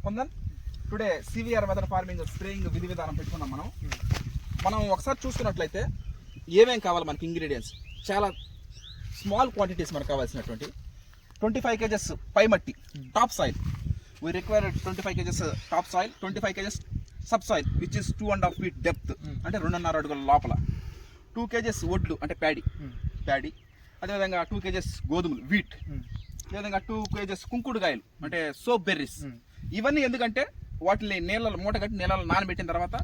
Kundan today CVR method farming spraying విధి విధానం పెట్టుకున్నాం. మనం ఒకసారి చూస్తున్నట్లయితే ఏమేం కావాలి మనకి ఇంగ్రీడియంట్స్ చాలా స్మాల్ క్వాంటిటీస్ మనకు కావాల్సినటువంటి 25 kgs పై మట్టి top soil. We require 25 kgs top soil, 25 kgs sub soil which is 2.5 feet depth అంటే 2.5 అడుగుల లోపల. 2 kgs వడ్లు అంటే ప్యాడీ, అదేవిధంగా 2 kgs గోధుమలు వీట్, అదేవిధంగా 2 kgs కుంకుడుకాయలు అంటే సోప్ బెర్రీస్. ఇవన్నీ ఎందుకంటే వాటిని నీళ్ళలో మూట కట్టి నీళ్ళలో నానబెట్టిన తర్వాత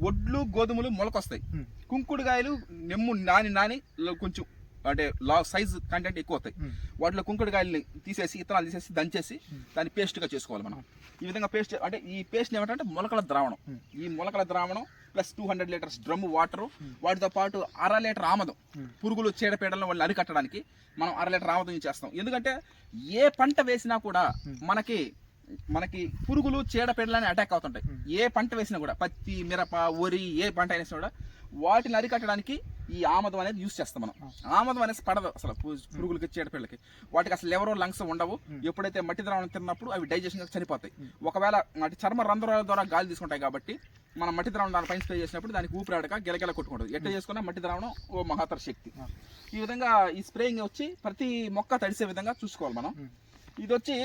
వడ్లు గోధుమలు మొలకొస్తాయి. కుంకుడుకాయలు నెమ్ము నాని కొంచెం అంటే సైజ్ కంటెంట్ ఎక్కువ అవుతాయి. వాటిలో కుంకుడుకాయలని తీసేసి ఇత్తనాలు తీసేసి దంచేసి దాన్ని పేస్ట్గా చేసుకోవాలి మనం. ఈ విధంగా పేస్ట్ అంటే ఈ పేస్ట్ ఏమంటే మొలకల ద్రావణం. ఈ మొలకల ద్రావణం ప్లస్ 200 లీటర్స్ డ్రమ్ వాటరు, వాటితో పాటు 1/2 లీటర్ ఆమదం, పురుగులు చీడపీడలను వాళ్ళు అరికట్టడానికి మనం 1/2 లీటర్ ఆమదం ఇచ్చేస్తాం. ఎందుకంటే ఏ పంట వేసినా కూడా మనకి పురుగులు చీడపీడలని అటాక్ అవుతుంటాయి. ఏ పంట వేసినా కూడా పత్తి, మిరప, వరి ఏ పంట వేసినా కూడా వాటిని అరికట్టడానికి ఈ ఆమదం అనేది యూజ్ చేస్తాం మనం. ఆమదం అనేది పడదు అసలు పురుగులకి చీడపీడలకి. వాటికి అసలు ఎవరో లంగ్స్ ఉండవు. ఎప్పుడైతే మట్టి ద్రావణం తిన్నప్పుడు అవి డైజెషన్ చనిపోతాయి. ఒకవేళ చర్మ రంధ్రాల ద్వారా గాలి తీసుకుంటాయి కాబట్టి మనం మట్టి ద్రావణం దానిపైన స్ప్రే చేసినప్పుడు దానికి ఊపిరాడక గిలగిల కొట్టుకుంటుంది. ఎట్లా చేసుకున్నా మట్టి ద్రావణం ఓ మహాతర శక్తి. ఈ విధంగా ఈ స్ప్రేయింగ్ వచ్చి ప్రతి మొక్క తడిసే విధంగా చూసుకోవాలి మనం. ఇది వచ్చి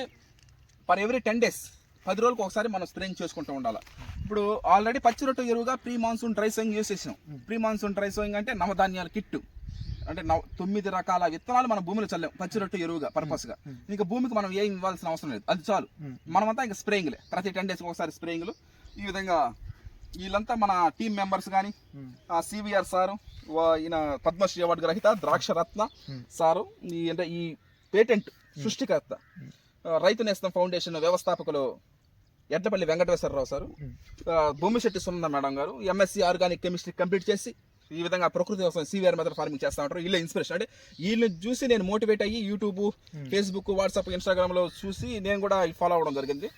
పర్ ఎవ్రీ 10 days 10 రోజులకు ఒకసారి మనం స్ప్రేయింగ్ చేసుకుంటూ ఉండాలి. ఇప్పుడు ఆల్రెడీ పచ్చి రొట్టె ఎరువుగా pre monsoon dry sowing use చేసినాం. ప్రీ మాన్సూన్ డ్రై సోయింగ్ అంటే నవధాన్యాల కిట్టు అంటే 9 రకాల విత్తనాలు మనం భూమిలో చల్లాం పచ్చి రొట్టె ఎరువుగా పర్పస్గా. ఇంకా భూమికి మనం ఏం ఇవ్వాల్సిన అవసరం లేదు, అది చాలు. మనమంతా ఇంకా స్ప్రేయింగ్లే, ప్రతి 10 days ఒకసారి స్ప్రేయింగ్లు. ఈ విధంగా వీళ్ళంతా మన టీమ్ మెంబర్స్ కానీ సివిఆర్ సారు, ఈయన పద్మశ్రీ అవార్డు గ్రహీత ద్రాక్షరత్న సారు, అంటే ఈ పేటెంట్ సృష్టికర్త రైతు నేస్తం ఫౌండేషన్ వ్యవస్థాపకులు ఎడ్లపల్లి వెంకటేశ్వరరావు సారు, భూమిశెట్టి సునంద మేడం గారు MSc ఆర్గానిక్ కెమిస్ట్రీ కంప్లీట్ చేసి ఈ విధంగా ప్రకృతి వ్యవసాయం సివిఆర్ మెథడ్ ఫార్మింగ్ చేస్తూ ఉంటారు. వీళ్ళ ఇన్స్పిరేషన్. అంటే వీళ్ళని చూసి నేను మోటివేట్ అయ్యి యూట్యూబ్, ఫేస్బుక్, వాట్సాప్, ఇన్స్టాగ్రామ్లో చూసి నేను కూడా ఫాలో అవ్వడం జరిగింది.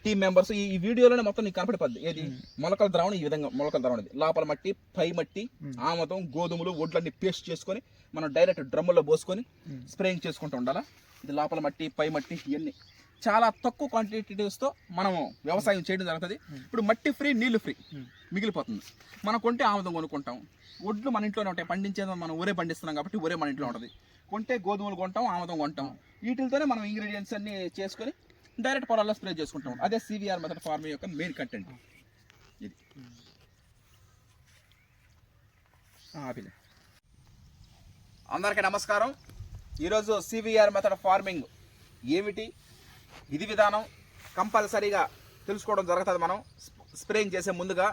టీమ్ మెంబర్స్ ఈ వీడియోలోనే మొత్తం నీకు కనపడిపోద్ది. ఏది మొలకల ద్రావణం, ఈ విధంగా మొలకల ద్రావణం లోపల మట్టి, పై మట్టి, ఆమదం, గోధుమలు, వడ్లన్నీ పేస్ట్ చేసుకొని మనం డైరెక్ట్ డ్రమ్ముల్లో పోసుకొని స్ప్రేయింగ్ చేసుకుంటూ ఉండాలి. ఇది లోపల మట్టి, పై మట్టి, ఇవన్నీ చాలా తక్కువ క్వాంటిటీస్తో మనము వ్యవసాయం చేయడం జరుగుతుంది. ఇప్పుడు మట్టి ఫ్రీ, నీళ్లు ఫ్రీ మిగిలిపోతుంది. మనం కొంటే ఆమదం కొనుక్కుంటాం. వడ్లు మన ఇంట్లోనే ఉంటాయి, పండించేది మనం ఊరే పండిస్తున్నాం కాబట్టి ఊరే మన ఇంట్లో ఉంటుంది. కొంటే గోధుమలు కొంటాం, ఆమదం కొంటాం. వీటితోనే మనం ఇంగ్రీడియంట్స్ అన్ని చేసుకొని డైరెక్ట్ పొలాల్లో స్ప్రే చేసుకుంటాం. అదే సివిఆర్ మెథడ్ ఫార్మింగ్ యొక్క మెయిన్ కంటెంట్. ఇది అందరికీ నమస్కారం. ఈరోజు సివిఆర్ మెథడ్ ఫార్మింగ్ ఏమిటి, విధి విధానం కంపల్సరీగా తెలుసుకోవడం జరుగుతుంది. మనం స్ప్రేయింగ్ చేసే ముందుగా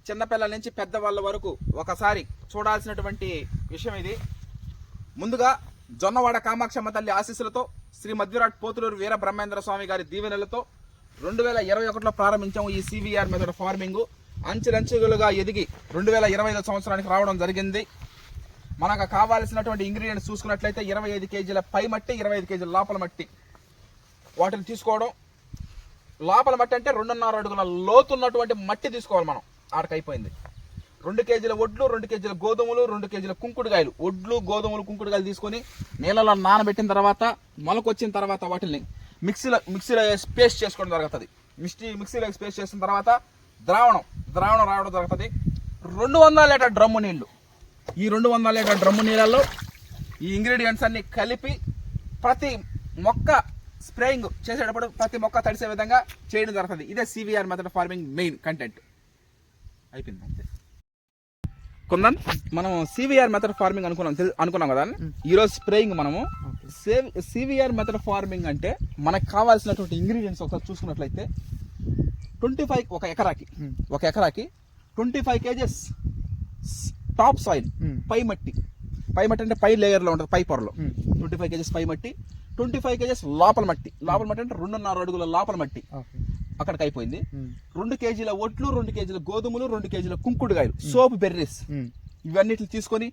చిన్నపిల్లల నుంచి పెద్దవాళ్ళ వరకు ఒకసారి చూడాల్సినటువంటి విషయం ఇది. ముందుగా జొన్నవాడ కామాక్షమ్మ తల్లి ఆశీస్సులతో శ్రీ మధ్విరాట్ పోతులూరు వీర బ్రహ్మేంద్ర స్వామి గారి దీవెనలతో 2021లో ప్రారంభించాము ఈ సివిఆర్ మెథడ్ ఫార్మింగ్. అంచెలంచెలుగా ఎదిగి 2025 సంవత్సరానికి రావడం జరిగింది. మనకు కావాల్సినటువంటి ఇంగ్రీడియంట్స్ చూసుకున్నట్లయితే 25 kgల పై మట్టి, 25 kgల లోపల మట్టి వాటిని తీసుకోవడం. లోపల మట్టి అంటే 2.5 అడుగుల లోతున్నటువంటి మట్టి తీసుకోవాలి మనం. ఆడకి అయిపోయింది. 2 kgల వడ్లు, 2 kgల గోధుమలు, 2 kgల కుంకుడుకాయలు, వడ్లు, గోధుమలు, కుంకుడుకాయలు తీసుకొని నీళ్ళలో నానబెట్టిన తర్వాత మొలకొచ్చిన తర్వాత వాటిని మిక్సీలో పేస్ట్ చేసుకోవడం జరుగుతుంది. మిక్సీలో పేస్ట్ చేసిన తర్వాత ద్రావణం రావడం జరుగుతుంది. 200 లీటర్ డ్రమ్ము నీళ్లు. ఈ 200 లీటర్ డ్రమ్ము నీళ్ళల్లో ఈ ఇంగ్రీడియంట్స్ అన్ని కలిపి ప్రతి మొక్క స్ప్రేయింగ్ చేసేటప్పుడు ప్రతి మొక్క తడిసే విధంగా చేయడం జరుగుతుంది. ఇదే CVR method farming main content. అయిపోయింది అంతే. కొందన్ మనం సివిఆర్ మెథడ్ ఫార్మింగ్ అనుకున్నాం కదా. ఈరోజు స్ప్రేయింగ్ మనము సివిఆర్ మెథడ్ ఫార్మింగ్ అంటే మనకు కావాల్సినటువంటి ఇంగ్రీడియంట్స్ ఒకసారి చూసుకున్నట్లయితే 25 ఒక ఎకరాకి 25 kgs టాప్ సాయిల్ పై మట్టి అంటే పై లేయర్లో ఉంటుంది, పై పొరలో 25 kgs పై మట్టి, 25 kgs లోపల మట్టి అంటే 2.5 అడుగుల లోపల మట్టి. అక్కడికి అయిపోయింది. 2 kgల వడ్లు, 2 kgల గోధుమలు, 2 kgల కుంకుడుకాయలు, సోప్ బెర్రీస్, ఇవన్నిటిని తీసుకొని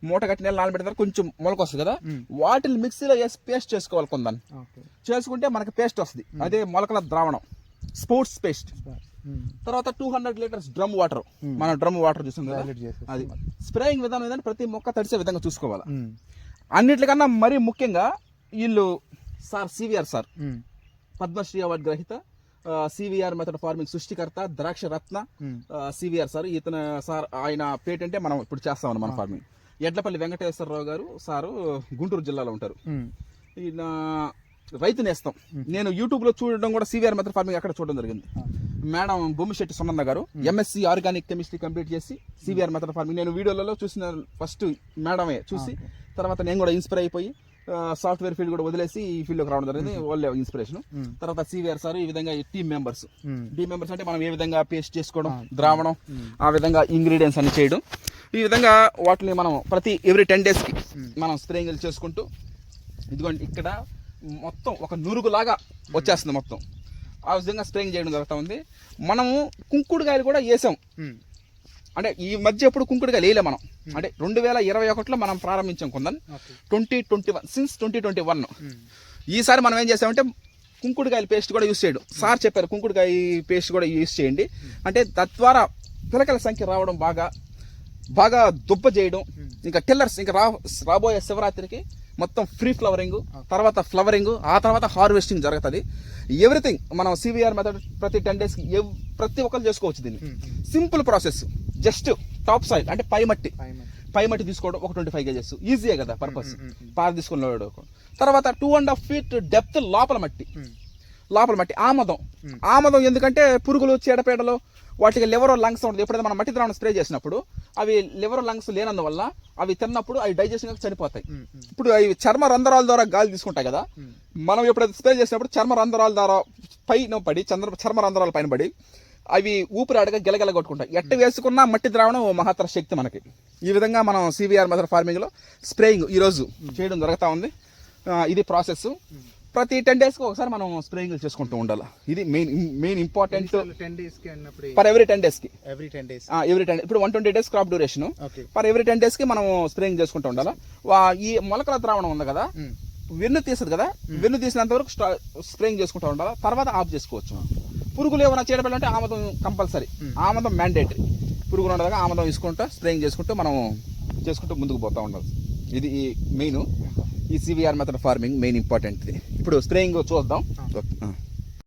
మూట కట్టి నెల నానబెడతారు. కొంచెం మొలకొస్తుంది కదా, వాటిని మిక్సీలో వేసి పేస్ట్ చేసుకోవాలి. కొందని చేసుకుంటే మనకి పేస్ట్ వస్తుంది. అదే మొలకల ద్రావణం, స్పోర్ట్స్ పేస్ట్. తర్వాత 200 లీటర్స్ డ్రమ్ వాటర్, మనం డ్రమ్ వాటర్ చూసాం కదా, అది స్ప్రేయింగ్ విధానం ఏదంటే ప్రతి మొక్క తడిసే విధంగా చూసుకోవాలి. అన్నిటికన్నా మరీ ముఖ్యంగా వీళ్ళు సివిఆర్ సార్ పద్మశ్రీ అవార్డు గ్రహీత సివిఆర్ మెథడ్ ఫార్మింగ్ సృష్టికర్త ద్రాక్ష రత్న సివిఆర్ సార్. ఇతను సార్ ఆయన పేటెంటే మనం ఇప్పుడు చేస్తామని మన ఫార్మింగ్. ఎడ్లపల్లి వెంకటేశ్వరరావు గారు సారు గుంటూరు జిల్లాలో ఉంటారు. ఈయన రైతు నేస్తం. నేను యూట్యూబ్ లో చూడడం కూడా సివిఆర్ మెథడ్ ఫార్మింగ్ అక్కడ చూడడం జరిగింది. మేడం బొమ్మిశెట్టి సునంద గారు ఎంఎస్సి ఆర్గానిక్ కెమిస్ట్రీ కంప్లీట్ చేసి సివిఆర్ మెథడ్ ఫార్మింగ్ నేను వీడియోలలో చూసిన ఫస్ట్ మేడమే చూసి తర్వాత నేను కూడా ఇన్స్పైర్ అయిపోయి సాఫ్ట్వేర్ ఫీల్డ్ కూడా వదిలేసి ఈ ఫీల్డ్లోకి రావడం జరిగింది. వాళ్ళే ఇన్స్పిరేషన్. తర్వాత సివిఆర్ సార్ ఈ విధంగా టీమ్ మెంబర్స్ అంటే మనం ఏ విధంగా పేస్ట్ చేసుకోవడం, ద్రావణం, ఆ విధంగా ఇంగ్రీడియంట్స్ అన్ని చేయడం, ఈ విధంగా వాటిని మనం ఎవ్రీ 10 daysకి మనం స్ప్రేయింగ్ చేసుకుంటూ ఇదిగోండి ఇక్కడ మొత్తం ఒక నురుగులాగా వచ్చేస్తుంది మొత్తం. ఆ విధంగా స్ప్రేయింగ్ చేయడం జరుగుతూ ఉంది. మనము కుంకుడుకాయలు కూడా వేసాం. అంటే ఈ మధ్య ఎప్పుడు కుంకుడుకాయలు వేయలే మనం. అంటే 2021లో మనం ప్రారంభించాం కొందని 2021 సిన్స్ 2021. ఈసారి మనం ఏం చేసామంటే కుంకుడుకాయల పేస్ట్ కూడా యూస్ చేయడం. సార్ చెప్పారు కుంకుడుకాయ పేస్ట్ కూడా యూస్ చేయండి అంటే తద్వారా పిలకల సంఖ్య రావడం, బాగా దుబ్బ చేయడం. ఇంకా టిల్లర్స్ ఇంకా రాబోయే శివరాత్రికి మొత్తం ఫ్రీ ఫ్లవరింగ్, తర్వాత ఫ్లవరింగ్, ఆ తర్వాత హార్వెస్టింగ్ జరుగుతుంది. ఎవ్రీథింగ్ మనం సివిఆర్ మెథడ్ ప్రతి 10 daysకి ప్రతి ఒక్కరు చేసుకోవచ్చు. దీన్ని simple process. Just top soil అంటే పై మట్టి తీసుకోవడం, ఒక 25 kgs ఈజీయే కదా పర్పస్. పార తీసుకుని తర్వాత 2.5 feet డెప్త్ లోపల మట్టి ఆమదం ఎందుకంటే పురుగులు, చీడపేడలు, వాటికి లివర్ లంగ్స్ ఉంటుంది. ఎప్పుడైతే మనం మట్టి ద్రావణం స్ప్రే చేసినప్పుడు అవి లివర్ లంగ్స్ లేనందువల్ల అవి తిన్నప్పుడు అవి డైజెషన్ చనిపోతాయి. ఇప్పుడు అవి చర్మ రంధ్రాల ద్వారా గాలి తీసుకుంటాయి కదా. మనం ఎప్పుడైతే స్ప్రే చేసినప్పుడు చర్మ రంధ్రాల ద్వారా పైన పడి చర్మ రంధ్రాల పైన పడి అవి ఊపిరాడగా గెలగెల కొట్టుకుంటాయి. ఎట్ట వేసుకున్న మట్టి ద్రావణం మహత్తర శక్తి మనకి. ఈ విధంగా మనం సివిఆర్ మెథడ్ ఫార్మింగ్ లో స్ప్రేయింగ్ ఈరోజు చేయడం జరుగుతూ ఉంది. ఇది ప్రాసెస్. ప్రతి 10 daysకి ఒకసారి మనం స్ప్రేయింగ్ చేసుకుంటూ ఉండాలి. ఇది మెయిన్ ఇంపార్టెంట్. పర్ ఎవ్రీ 10 daysకి ఇప్పుడు 120 days crop duration. Per every 10 daysకి మనం స్ప్రేయింగ్ చేసుకుంటూ ఉండాలి. ఈ మొలకల ద్రావణం ఉంది కదా, వెన్ను తీస్తుంది కదా, వెన్ను తీసినంత వరకు స్ప్రేయింగ్ చేసుకుంటూ ఉండాలి. తర్వాత ఆఫ్ చేసుకోవచ్చు. పురుగులు ఏమైనా చేయడం ఆమదం కంపల్సరీ, ఆమదం మ్యాండేటరీ. పురుగులు ఉండగా ఆమదం తీసుకుంటూ స్ప్రేయింగ్ చేసుకుంటూ మనం చేసుకుంటూ ముందుకు పోతూ ఉండాలి. ఇది మెయిన్. ఈ CVR method farming main important. ఇప్పుడు స్ప్రేయింగ్ చూద్దాం.